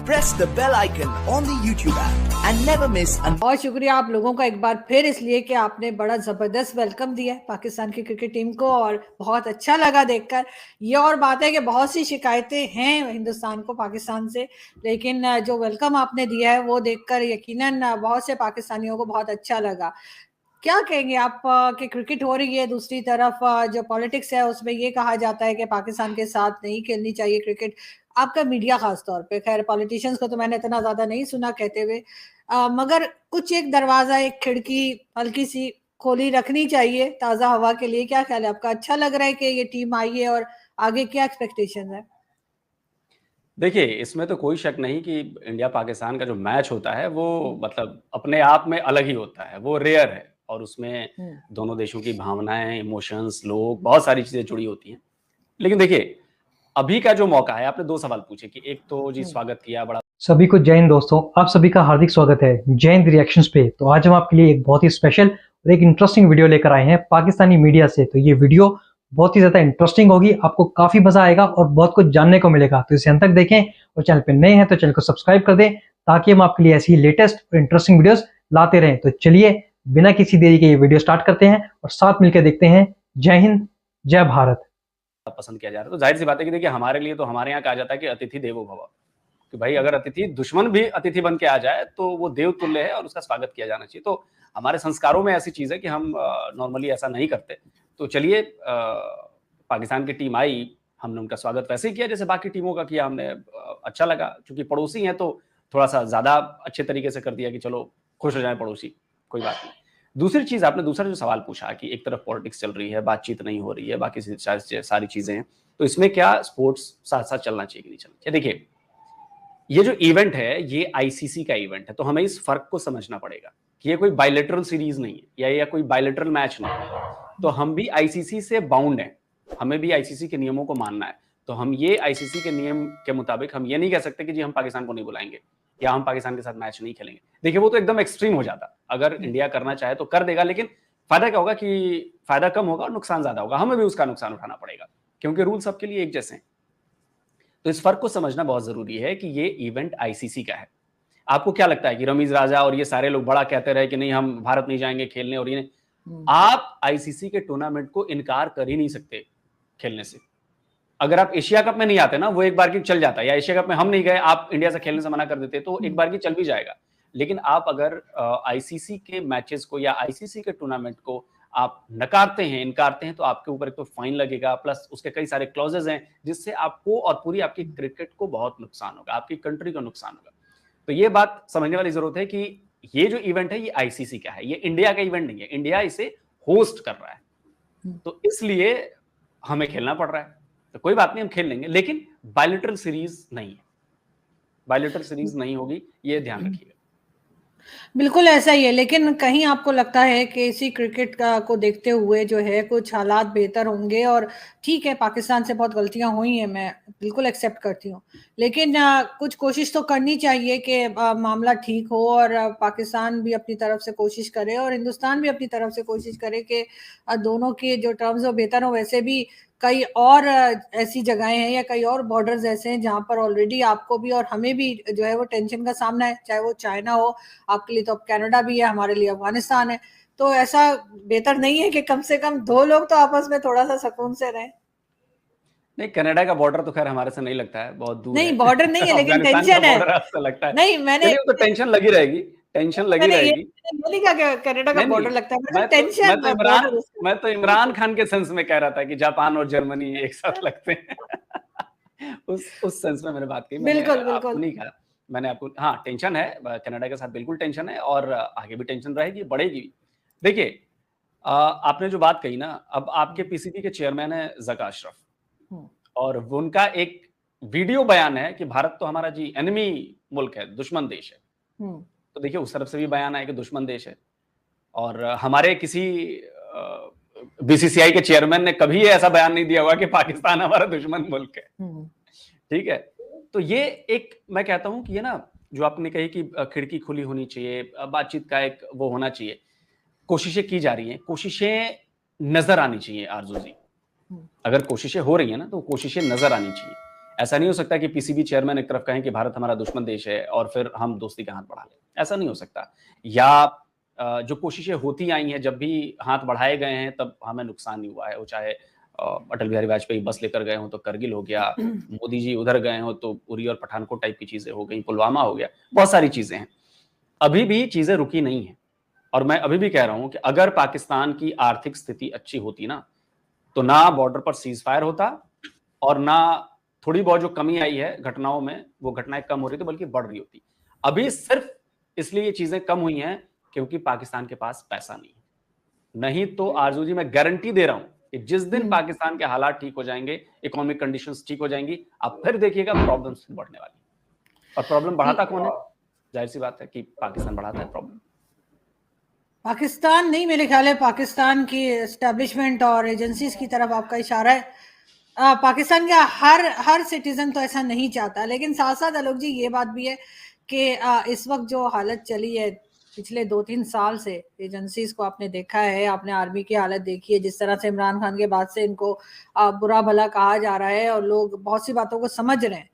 press the bell icon on the YouTube app and never miss an. बहुत शुक्रिया आप लोगों का एक बार फिर इसलिए कि आपने बड़ा ज़बरदस्त वेलकम दिया है पाकिस्तान की क्रिकेट टीम को और बहुत अच्छा लगा देखकर। ये और बात है कि बहुत सी शिकायतें हैं हिंदुस्तान को पाकिस्तान से, लेकिन जो वेलकम आपने दिया है वो देखकर यकीनन बहुत से पाकिस्तानियों को बहुत अच्छा लगा। क्या कहेंगे आप कि क्रिकेट हो रही है, दूसरी तरफ जो पॉलिटिक्स है उसमें ये कहा जाता है कि पाकिस्तान के साथ नहीं खेलनी चाहिए क्रिकेट। आपका मीडिया खास तौर पे, खैर पॉलिटिशियंस को तो मैंने इतना ज्यादा नहीं सुना कहते हुए, मगर कुछ एक दरवाजा, एक खिड़की हल्की सी खोली रखनी चाहिए ताजा हवा के लिए। क्या ख्याल है आपका? अच्छा लग रहा है कि ये टीम आई है और आगे क्या एक्सपेक्टेशन है? देखिए, इसमें तो कोई शक नहीं कि इंडिया पाकिस्तान का जो मैच होता है वो मतलब अपने आप में अलग ही होता है, वो रेयर है और उसमें दोनों देशों की भावनाएं, इमोशंस, लोग, बहुत सारी चीजें जुड़ी होती हैं। लेकिन देखिए, अभी का जो मौका है, आपने 2 सवाल पूछे कि एक तो जी स्वागत किया बड़ा। सभी को जय हिंद दोस्तों, आप सभी का हार्दिक स्वागत है जय हिंद रिएक्शंस पे। तो आज हम आपके लिए एक बहुत ही स्पेशल और एक इंटरेस्टिंग वीडियो लेकर आए हैं पाकिस्तानी मीडिया से। तो ये वीडियो बहुत ही ज्यादा इंटरेस्टिंग होगी, आपको काफी मजा आएगा और बहुत कुछ जानने को मिलेगा। तो इसे अंत तक देखें और चैनल पे नए हैं तो चैनल को सब्सक्राइब कर दें ताकि हम आपके लिए ऐसी लेटेस्ट और इंटरेस्टिंग वीडियोस लाते रहें। तो चलिए बिना किसी देरी के ये वीडियो स्टार्ट करते हैं और साथ मिलकर देखते हैं। जय हिंद, जय भारत। पसंद किया जा रहा है तो जाहिर सी बात है कि देखिए, हमारे लिए तो हमारे यहाँ कहा जाता है कि अतिथि देवो भव, कि भाई अगर अतिथि दुश्मन भी अतिथि बन के आ जाए तो वो देव तुल्य है और उसका स्वागत किया जाना चाहिए। तो हमारे संस्कारों में ऐसी चीज है कि हम नॉर्मली ऐसा नहीं करते। तो चलिए, पाकिस्तान की टीम आई, हमने उनका स्वागत वैसे ही किया जैसे बाकी टीमों का किया हमने। अच्छा लगा, क्योंकि पड़ोसी हैं तो थोड़ा सा ज्यादा अच्छे तरीके से कर दिया कि चलो खुश हो जाए पड़ोसी, कोई बात नहीं। दूसरी चीज, आपने दूसरा जो सवाल पूछा कि एक तरफ पॉलिटिक्स चल रही है, बातचीत नहीं हो रही है, बाकी सारी चीजें हैं, तो इसमें क्या स्पोर्ट्स साथ साथ चलना चाहिए कि नहीं चलना चाहिए? देखिए, ये जो इवेंट है ये आईसीसी का इवेंट है, तो हमें इस फर्क को समझना पड़ेगा कि ये कोई बायलैटरल सीरीज नहीं है या कोई बायलैटरल मैच नहीं है। तो हम भी आईसीसी से बाउंड हैं, हमें भी आईसीसी के नियमों को मानना है। तो हम ये आईसीसी के नियम के मुताबिक हम ये नहीं कह सकते कि जी हम पाकिस्तान को नहीं बुलाएंगे या हम पाकिस्तान के साथ मैच नहीं खेलेंगे। देखिए, वो तो एकदम एक्सट्रीम हो जाता। अगर इंडिया करना चाहे तो कर देगा, लेकिन फायदा क्या होगा कि फायदा कम होगा और नुकसान ज्यादा होगा, हमें भी उसका नुकसान उठाना पड़ेगा, क्योंकि रूल सबके लिए एक जैसे हैं। तो इस फर्क को समझना बहुत जरूरी है कि ये इवेंट आईसीसी का है। आपको क्या लगता है कि रमीज राजा और ये सारे लोग बड़ा कहते रहे कि नहीं हम भारत नहीं जाएंगे खेलने, और ये आप आईसीसी के टूर्नामेंट को इनकार कर ही नहीं सकते खेलने से। अगर आप एशिया कप में नहीं आते ना, वो एक बार की चल जाता है, या एशिया कप में हम नहीं गए, आप इंडिया से खेलने से मना कर देते तो एक बार की चल भी जाएगा। लेकिन आप अगर आईसीसी के मैचेस को या आईसीसी के टूर्नामेंट को आप नकारते हैं, इनकारते हैं, तो आपके ऊपर एक तो फाइन लगेगा, प्लस उसके कई सारे क्लॉजेज हैं जिससे आपको और पूरी आपकी क्रिकेट को बहुत नुकसान होगा, आपकी कंट्री को नुकसान होगा। तो ये बात समझने वाली जरूरत है कि ये जो इवेंट है ये आईसीसी का है, ये इंडिया का इवेंट नहीं है, इंडिया इसे होस्ट कर रहा है, तो इसलिए हमें खेलना पड़ रहा है। तो कोई बात नहीं, हम खेल लेंगे, लेकिन बायलैटरल सीरीज नहीं है, बायलैटरल सीरीज नहीं होगी, ये ध्यान रखिएगा। बिल्कुल ऐसा ही है, लेकिन कहीं आपको लगता है कि इसी क्रिकेट को देखते हुए जो है कुछ हालात बेहतर होंगे? और ठीक है, पाकिस्तान से बहुत गलतियां हुई हैं, मैं बिल्कुल एक्सेप्ट करती हूँ, लेकिन कुछ कोशिश तो करनी चाहिए कि मामला ठीक हो और पाकिस्तान भी अपनी तरफ से कोशिश करे और हिंदुस्तान भी अपनी तरफ से कोशिश करे कि दोनों के जो टर्म्स हो बेहतर हो। वैसे भी कई और ऐसी जगहें हैं या कई और बॉर्डर्स ऐसे हैं जहां पर ऑलरेडी आपको भी और हमें भी जो है वो टेंशन का सामना है, चाहे वो चाइना हो, आपके लिए तो अब कनाडा भी है, हमारे लिए अफगानिस्तान है। तो ऐसा बेहतर नहीं है कि कम से कम दो लोग तो आपस में थोड़ा सा सुकून से रहें? नहीं, कनाडा का बॉर्डर तो खैर हमारे से नहीं लगता है, बहुत दूर नहीं, है। बॉर्डर नहीं है लेकिन अफगानिस्तान टेंशन का है। बॉर्डर आपसे लगता है? नहीं, मैंने तो टेंशन लगी रहेगी, टेंशन लगी रहेगी। मैंने नहीं कहा कि कनाडा का बॉर्डर लगता है, मैं टेंशन तो इमरान खान के सेंस में कह रहा था कि जापान और जर्मनी एक साथ लगते हैं। उस सेंस में मैंने बात की। बिल्कुल आपको नहीं कहा मैंने, आपको हाँ टेंशन है, कनाडा के साथ बिल्कुल टेंशन है और आगे भी टेंशन रहेगी, बढ़ेगी भी। देखिए, आपने जो बात कही ना, अब आपके पीसीबी के चेयरमैन है ज़का अशरफ, और उनका एक वीडियो बयान है कि भारत तो हमारा जी एनिमी मुल्क है, दुश्मन देश है। तो देखिए, उस तरफ से भी बयान है कि दुश्मन देश है, और हमारे किसी बीसीसीआई के चेयरमैन ने कभी ऐसा बयान नहीं दिया हुआ कि पाकिस्तान हमारा दुश्मन मुल्क है। ठीक है, तो ये एक, मैं कहता हूं कि ये ना, जो आपने कही कि खिड़की खुली होनी चाहिए, बातचीत का एक वो होना चाहिए, कोशिशें की जा रही हैं, कोशिशें नजर आनी चाहिए। आरजू जी, अगर कोशिशें हो रही है ना तो कोशिशें नजर आनी चाहिए। ऐसा नहीं हो सकता कि पीसीबी चेयरमैन एक तरफ कहें कि भारत हमारा दुश्मन देश है और फिर हम दोस्ती का हाथ बढ़ा लें, ऐसा नहीं हो सकता। या जो कोशिशें होती आई हैं, जब भी हाथ बढ़ाए गए हैं तब हमें नुकसान नहीं हुआ है, वो चाहे अटल बिहारी वाजपेयी बस लेकर गए हों तो करगिल हो गया, मोदी जी उधर गए हों तो उरी और पठानकोट टाइप की चीजें हो गई, पुलवामा हो गया, बहुत सारी चीजें हैं। अभी भी चीजें रुकी नहीं है और मैं अभी भी कह रहा हूं कि अगर पाकिस्तान की आर्थिक स्थिति अच्छी होती ना, तो ना बॉर्डर पर सीज फायर होता और ना थोड़ी बहुत जो कमी आई है घटनाओं में, वो घटनाएं कम हो रही थी बल्कि बढ़ रही होती। अभी सिर्फ इसलिए ये चीजें कम हुई हैं क्योंकि पाकिस्तान के पास पैसा नहीं है। नहीं तो आरजू जी, मैं गारंटी दे रहा हूं कि जिस दिन पाकिस्तान के हालात ठीक हो जाएंगे, इकोनॉमिक कंडीशंस ठीक हो जाएंगी, आप फिर देखिएगा प्रॉब्लम्स बढ़ने वाली। और प्रॉब्लम बढ़ाता कौन है? जाहिर सी बात है कि पाकिस्तान बढ़ाता है प्रॉब्लम। पाकिस्तान नहीं, मेरे ख्याल है पाकिस्तान की एस्टेब्लिशमेंट और एजेंसीज की तरफ आपका इशारा है। पाकिस्तान का हर सिटीजन तो ऐसा नहीं चाहता, लेकिन साथ साथ आलोक जी ये बात भी है कि इस वक्त जो हालत चली है पिछले 2-3 साल से, एजेंसीज को आपने देखा है, आपने आर्मी की हालत देखी है, जिस तरह से इमरान खान के बाद से इनको बुरा भला कहा जा रहा है और लोग बहुत सी बातों को समझ रहे हैं,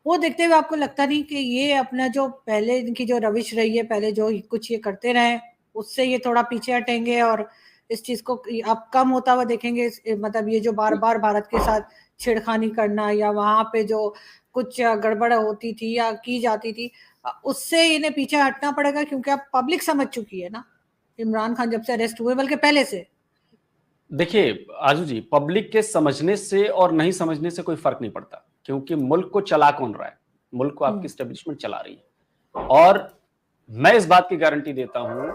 वो देखते हुए आपको लगता नहीं कि ये अपना जो पहले इनकी जो रविश रही है, पहले जो कुछ ये करते रहे, उससे ये थोड़ा पीछे हटेंगे और इस चीज को अब कम होता हुआ देखेंगे? मतलब ये जो बार बार भारत के साथ छेड़खानी करना या वहां पे जो कुछ गड़बड़ होती थी या की जाती थी, उससे इन्हें पीछे हटना पड़ेगा, क्योंकि अब पब्लिक समझ चुकी है ना इमरान खान जब से अरेस्ट हुए, बल्कि पहले से। देखिए आजू जी, पब्लिक के समझने से और नहीं समझने से कोई फर्क नहीं पड़ता, क्योंकि मुल्क को चला कौन रहा है? मुल्क को आपकी एस्टेब्लिशमेंट चला रही है। और मैं इस बात की गारंटी देता हूं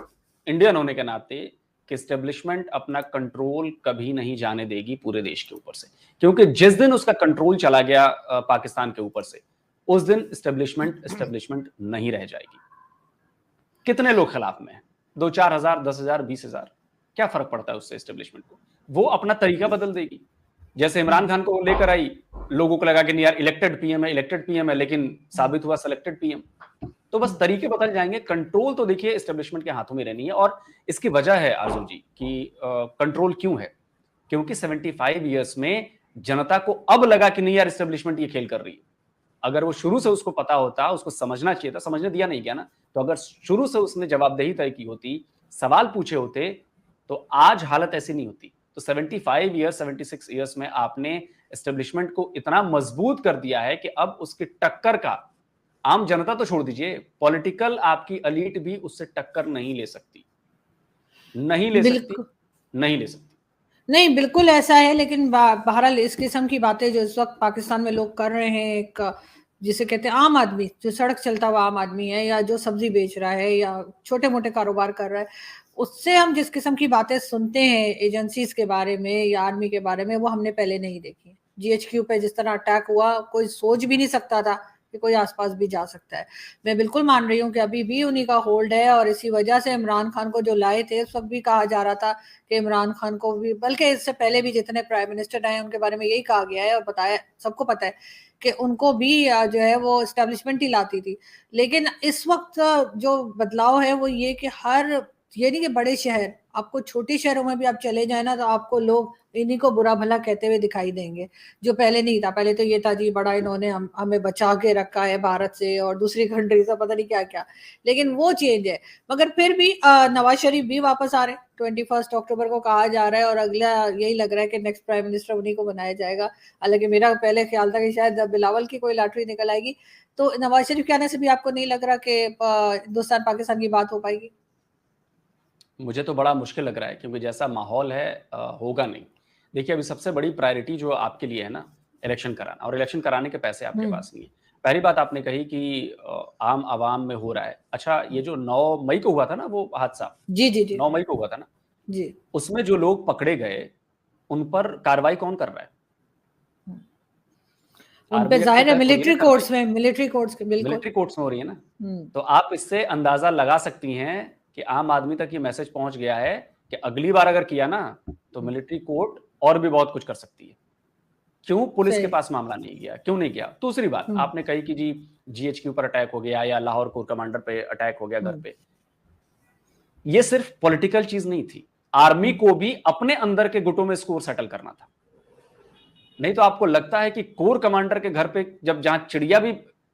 इंडियन होने के नाते कि एस्टेब्लिशमेंट अपना कंट्रोल कभी नहीं जाने देगी पूरे देश के ऊपर से, क्योंकि जिस दिन उसका कंट्रोल चला गया पाकिस्तान के ऊपर से, उस दिन एस्टेब्लिशमेंट नहीं रह जाएगी। कितने लोग खिलाफ में हैं? 2-4 हजार, 10 हजार, 20 हजार, क्या फर्क पड़ता है उससे एस्टेब्लिशमेंट को? वो अपना तरीका बदल देगी। जैसे इमरान खान को लेकर आई, लोगों को लगा कि नहीं यार इलेक्टेड पीएम है, लेकिन साबित हुआ सिलेक्टेड पीएम। तो बस तरीके बदल जाएंगे, कंट्रोल तो देखिए एस्टेब्लिशमेंट के हाथों में रहनी है। और इसकी वजह है आजम जी कि कंट्रोल क्यों है? क्योंकि 75 ईयर्स में जनता को अब लगा कि नहीं यार एस्टेब्लिशमेंट ये खेल कर रही है। अगर वो शुरू से उसको पता होता, उसको समझना चाहिए था, समझने दिया नहीं गया ना, तो अगर शुरू से उसने जवाबदेही तय की होती, सवाल पूछे होते, तो आज हालत ऐसी नहीं होती। तो 75 ईयर्स, 76 ईयर्स में आपने एस्टेब्लिशमेंट को इतना मजबूत कर दिया है कि अब उसकी टक्कर का आम जनता तो छोड़ दीजिए, पॉलिटिकल आपकी एलीट भी उससे टक्कर नहीं ले सकती, नहीं ले सकती, नहीं ले सकती। नहीं, बिल्कुल ऐसा है, लेकिन बहरहाल इस किस्म की बातें जो इस वक्त पाकिस्तान में लोग कर रहे हैं, एक जिसे कहते हैं आम आदमी, जो सड़क चलता हुआ आम आदमी है या जो सब्जी बेच रहा है या छोटे मोटे कारोबार कर रहा है, उससे हम जिस किस्म की बातें सुनते हैं एजेंसीज के बारे में या आर्मी के बारे में, वो हमने पहले नहीं देखी। GHQ पे जिस तरह अटैक हुआ, कोई सोच भी नहीं सकता था कि कोई आसपास भी जा सकता है। मैं बिल्कुल मान रही हूँ कि अभी भी उन्हीं का होल्ड है और इसी वजह से इमरान खान को जो लाए थे, उस वक्त भी कहा जा रहा था कि इमरान खान को भी, बल्कि इससे पहले भी जितने प्राइम मिनिस्टर आए उनके बारे में यही कहा गया है और बताया, सबको पता है कि उनको भी जो है वो एस्टेब्लिशमेंट ही लाती थी। लेकिन इस वक्त जो बदलाव है वो ये कि ये नहीं कि बड़े शहर, आपको छोटे शहरों में भी आप चले जाए ना, तो आपको लोग इन्हीं को बुरा भला कहते हुए दिखाई देंगे, जो पहले नहीं था। पहले तो ये था जी बड़ा इन्होंने हमें बचा के रखा है भारत से और दूसरी कंट्री से, पता नहीं क्या क्या, लेकिन वो चेंज है। मगर फिर भी नवाज शरीफ भी वापस आ रहे हैं, 21 अक्टूबर को कहा जा रहा है और अगला यही लग रहा है कि नेक्स्ट प्राइम मिनिस्टर उन्हीं को बनाया जाएगा। हालांकि मेरा पहले ख्याल था कि शायद बिलावल की कोई लॉटरी निकल आएगी। तो नवाज शरीफ के आने से भी आपको नहीं लग रहा कि हिंदुस्तान पाकिस्तान की बात हो पाएगी? मुझे तो बड़ा मुश्किल लग रहा है, क्योंकि जैसा माहौल है होगा नहीं। देखिए अभी सबसे बड़ी प्रायोरिटी जो आपके लिए है ना, इलेक्शन कराना, और इलेक्शन कराने के पैसे आपके पास नहीं है। पहली बात आपने कही कि आम आवाम में हो रहा है। अच्छा, ये जो 9 मई को हुआ था ना वो हादसा, जी 9 मई को हुआ था ना जी, उसमें जो लोग पकड़े गए उन पर कार्रवाई कौन कर रहा है? उन पे जाहिर है मिलिट्री कोर्ट्स में, मिलिट्री कोर्ट्स में हो रही है ना। तो आप इससे अंदाजा लगा सकती हैं कि आम आदमी तक ये मैसेज पहुंच गया है कि अगली बार अगर किया ना तो मिलिट्री कोर्ट और भी बहुत कुछ कर सकती है। क्यों पुलिस के पास मामला नहीं गया, क्यों नहीं गया? दूसरी बात आपने कही कि जी GHQ पर अटैक हो गया या लाहौर कोर कमांडर पे अटैक हो गया घर पे। ये सिर्फ पॉलिटिकल चीज नहीं थी, आर्मी को भी अपने अंदर के गुटों में स्कोर सेटल करना था। नहीं तो आपको लगता है कि कोर कमांडर के घर पे जब जहां चिड़िया भी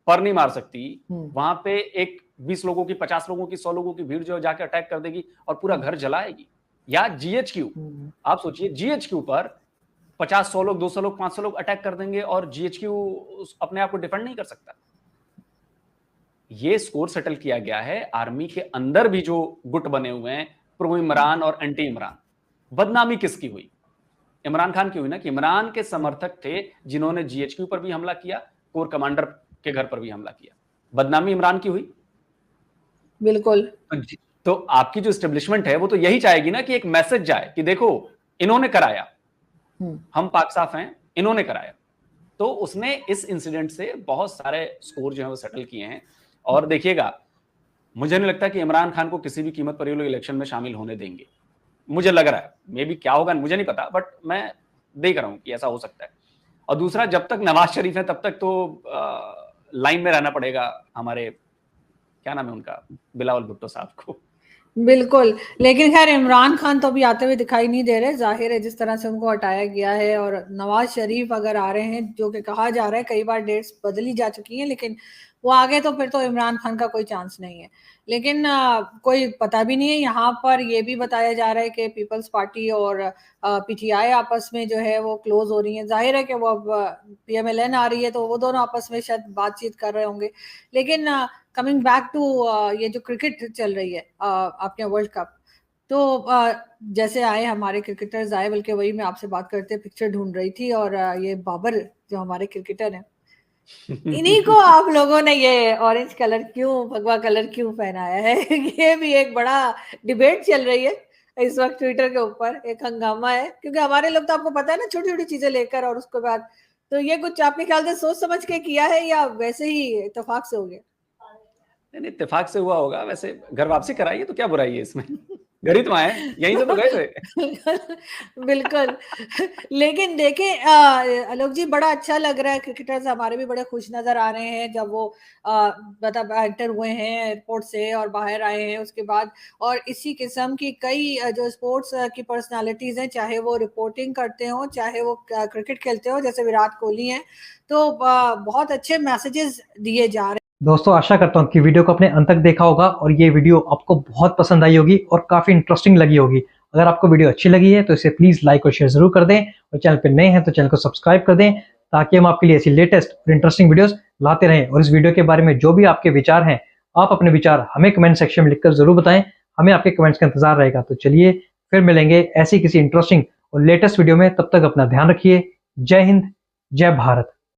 पर नहीं मार सकती, वहां पे एक 20 लोगों की, 50 लोगों की, 100 लोगों की भीड़ जो जाके अटैक कर देगी और पूरा घर जलाएगी। या जीएचक्यू, आप सोचिए जीएचक्यू पर 50, 100 लोग, 200 लोग, 500 लोग अटैक कर देंगे और जीएचक्यू अपने आप को डिफेंड नहीं कर सकता। ये स्कोर सेटल किया गया है आर्मी के अंदर भी जो गुट बने हुए हैं, प्रो इमरान और एंटी इमरान। बदनामी किसकी हुई? इमरान खान की हुई ना, कि इमरान के समर्थक थे जिन्होंने जीएचक्यू पर भी हमला किया, कोर कमांडर के घर पर भी हमला किया। बदनामी इमरान की हुई। बिल्कुल। तो आपकी जो एस्टेब्लिशमेंट है वो तो यही चाहेगी ना कि एक मैसेज जाए कि देखो इन्होंने कराया, हम पाक साफ हैं, इन्होंने कराया। तो उसने इस इंसिडेंट से बहुत सारे स्कोर जो है वो सेटल किए हैं। और देखिएगा, मुझे नहीं लगता कि इमरान खान को किसी भी कीमत पर ये लोग इलेक्शन में शामिल होने देंगे। मुझे लग रहा है, मे बी क्या होगा मुझे नहीं पता, बट मैं देख रहा हूं कि ऐसा हो सकता है। और दूसरा, जब तक नवाज शरीफ है तब तक तो लाइन में रहना पड़ेगा हमारे, क्या नाम है उनका, बिलावल भुट्टो साहब को। बिल्कुल, लेकिन खैर इमरान खान तो अभी आते हुए दिखाई नहीं दे रहे। जाहिर है जिस तरह से उनको हटाया गया है, और नवाज शरीफ अगर आ रहे हैं, जो कि कहा जा रहा है, कई बार डेट्स बदली जा चुकी हैं, लेकिन वो आगे तो फिर तो इमरान खान का कोई चांस नहीं है। लेकिन कोई पता भी नहीं है। यहाँ पर ये भी बताया जा रहा है कि पीपल्स पार्टी और पीटीआई आपस में जो है वो क्लोज हो रही है। जाहिर है कि वो अब पीएमएलएन आ रही है तो वो दोनों आपस में शायद बातचीत कर रहे होंगे। लेकिन कमिंग बैक टू ये जो क्रिकेट चल रही है आपके वर्ल्ड कप, तो जैसे आए हमारे क्रिकेटर्स आए, बल्कि वही मैं आपसे बात करते पिक्चर ढूंढ रही थी, और ये बाबर जो हमारे क्रिकेटर हैं, इन्हीं को आप लोगों ने ये ऑरेंज कलर क्यों, भगवा कलर क्यों पहनाया है? ये भी एक बड़ा डिबेट चल रही है इस वक्त ट्विटर के ऊपर, एक हंगामा है, क्योंकि हमारे लोग तो आपको पता है ना, छोटी छोटी चीजें लेकर, और उसके बाद तो ये कुछ आपके ख्याल से सोच समझ के किया है या वैसे ही इत्तेफाक से हो गया? नहीं, इत्तेफाक से हुआ होगा। वैसे घर वापसी कराइए तो क्या बुराई है इसमें? घर ही तो आए, यहीं से तो गए थे। बिल्कुल। लेकिन देखें आलोक जी, बड़ा अच्छा लग रहा है, क्रिकेटर्स हमारे भी बड़े खुश नजर आ रहे हैं जब वो मतलब एंटर हुए हैं एयरपोर्ट से और बाहर आए हैं उसके बाद। और इसी किस्म की कई जो स्पोर्ट्स की पर्सनालिटीज हैं, चाहे वो रिपोर्टिंग करते हो, चाहे वो क्रिकेट खेलते हो, जैसे विराट कोहली हैं, तो बहुत अच्छे मैसेजेस दिए जा रहे हैं। दोस्तों, आशा करता हूँ कि वीडियो को अपने अंत तक देखा होगा और ये वीडियो आपको बहुत पसंद आई होगी और काफी इंटरेस्टिंग लगी होगी। अगर आपको वीडियो अच्छी लगी है तो इसे प्लीज लाइक और शेयर जरूर कर दें, और चैनल पर नए हैं तो चैनल को सब्सक्राइब कर दें, ताकि हम आपके लिए ऐसी लेटेस्ट और इंटरेस्टिंग वीडियोस लाते रहें। और इस वीडियो के बारे में जो भी आपके विचार हैं, आप अपने विचार हमें कमेंट सेक्शन में लिखकर जरूर बताएं। हमें आपके कमेंट्स का इंतजार रहेगा। तो चलिए फिर मिलेंगे ऐसी किसी इंटरेस्टिंग और लेटेस्ट वीडियो में। तब तक अपना ध्यान रखिए। जय हिंद, जय भारत।